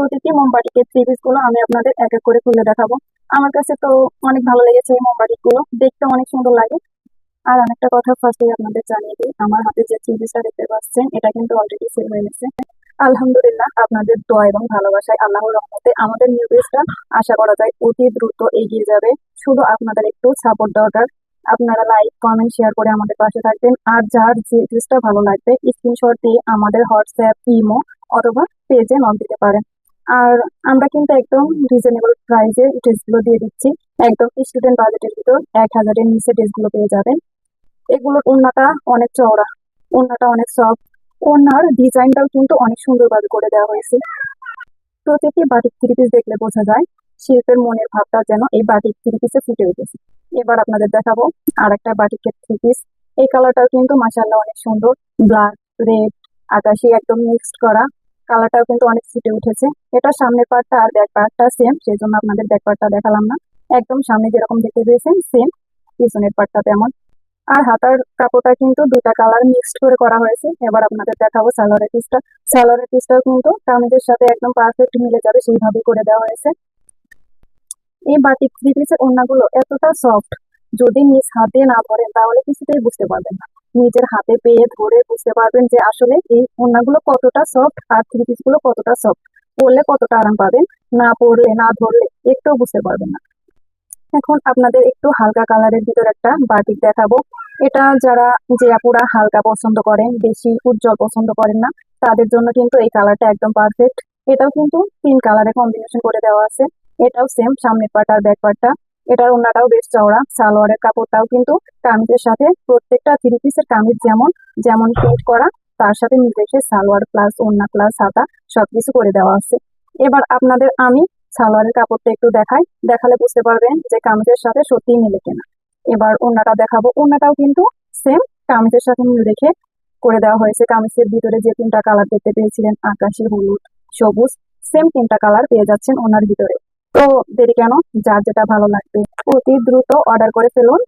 প্রতিটি মোমবাতিকের three piece গুলো আমি আপনাদের এক এক করে খুলে দেখাবো। আমার কাছে তো অনেক ভালো লেগেছে এই মোমবাতিক গুলো, দেখতে অনেক সুন্দর লাগে। আর অনেকটা কথা ফার্স্টে আপনাদের জানিয়ে দিই, আমার হাতে যে থ্রি পিসটা দেখতে পাচ্ছেন এটা কিন্তু অলরেডি সেল হয়ে গেছে। আলহামদুলিল্লাহ, আপনাদের দোয়া এবং ভালোবাসায় আল্লাহর রহমতে আমাদের নিউ পেজটা আশা করা যায় অতি দ্রুত এগিয়ে যাবে। শুধু আপনাদের একটু সাপোর্ট দরকার। আপনারা লাইক কমেন্ট শেয়ার করে আমাদের পাশে থাকবেন। আর যার যে ড্রেসটা ভালো লাগবে স্ক্রিনশট দিয়ে আমাদের হোয়াটসঅ্যাপ, ইমো অথবা পেজে নক দিতে পারেন। আর আমরা কিন্তু একদম রিজনেবল প্রাইসে ড্রেসগুলো দিয়ে দিচ্ছি। একদম স্টুডেন্ট বাজেটের ভিতর 1000-এর নিচে ড্রেসগুলো পেয়ে যাবেন। এগুলোর ওড়নাটা অনেক চওড়া, ওড়নাটা অনেক সফট, ওড়নার ডিজাইনটাও কিন্তু অনেক সুন্দরভাবে করে দেওয়া হয়েছে। প্রতিটি বাটিক থ্রি পিস দেখলে বোঝা যায় শিল্পের মনের ভাবটা যেন এই বাটিক থ্রি পিসে ফুটে উঠেছে। এবার আপনাদের দেখাবো আর একটা বাটিকের থ্রি পিস। এই কালারটাও কিন্তু মাশাআল্লাহ অনেক সুন্দর, ব্ল্যাক, রেড, আকাশি একদম মিক্সড করা। কালারটাও কিন্তু অনেক ফুটে উঠেছে। এটা সামনের পার্টটা আর ব্যাক পার্টটা সেম, সেই জন্য আপনাদের ব্যাক পার্টটা দেখালাম না। একদম সামনে যেরকম দেখতে পেয়েছেন সেম পিছনের পার্টটা তেমন। আর হাতার কাপড়টা কিন্তু দুটা কালার মিক্সড করে করা হয়েছে। এবার আপনাদের দেখাবো সালোয়ারের পিসটা। সালোয়ারের পিসটাও কিন্তু কামিজের সাথে একদম পারফেক্ট মিলে যাবে সেইভাবে করে দেওয়া হয়েছে। এই বাটিক থ্রি পিসের ওড়নাগুলো এতটা সফট, যদি নিজ হাতে না ধরেন তাহলে কিছুতেই বুঝতে পারবেন না। নিজের হাতে পেয়ে ধরে বুঝতে পারবেন যে আসলে এই ওড়নাগুলো কতটা সফট আর থ্রি পিস গুলো কতটা সফট। পরলে কতটা আরাম পাবেন, না পরলে না ধরলে একটু বুঝতে পারবেন না। এখন আপনাদের একটু হালকা কালারের ভিতর একটা বাটিক দেখাবো। এটা যারা যে আপুরা হালকা পছন্দ করেন, বেশি উজ্জ্বল পছন্দ করেন না, তাদের জন্য কিন্তু এই কালারটা একদম পারফেক্ট। এটাও কিন্তু 3 কালারে কম্বিনেশন করে দেওয়া আছে। এটাও সেম, সামনের পার্ট আর ব্যাক পার্টটা। এটার ওড়নাটাও বেশ চওড়া। সালোয়ারের কাপড়টাও কিন্তু কামিজের সাথে প্রত্যেকটা থ্রি পিসের কামিজ যেমন যেমন প্রিন্ট করা, তার সাথে মিল রেখে সালোয়ার প্লাস ওড়না প্লাস হাতা সবকিছু করে দেওয়া আছে। এবার আপনাদের আমি সালোয়ারের কাপড়টা একটু দেখাই, দেখালে বুঝতে পারবেন যে কামিজের সাথে সত্যিই মিলে কিনা। এবার ওড়নাটা দেখাবো। ওড়নাটাও কিন্তু সেম কামিজের সাথে মিল রেখে করে দেওয়া হয়েছে। কামিজের ভিতরে যে 3টা কালার দেখতে পেয়েছিলেন, আকাশি, হলুদ, সবুজ, সেম 3টা কালার পেয়ে যাচ্ছেন ওনার ভিতরে। তো দেরি কেন, যার যেটা ভালো লাগবে অতি দ্রুত অর্ডার করে ফেলুন।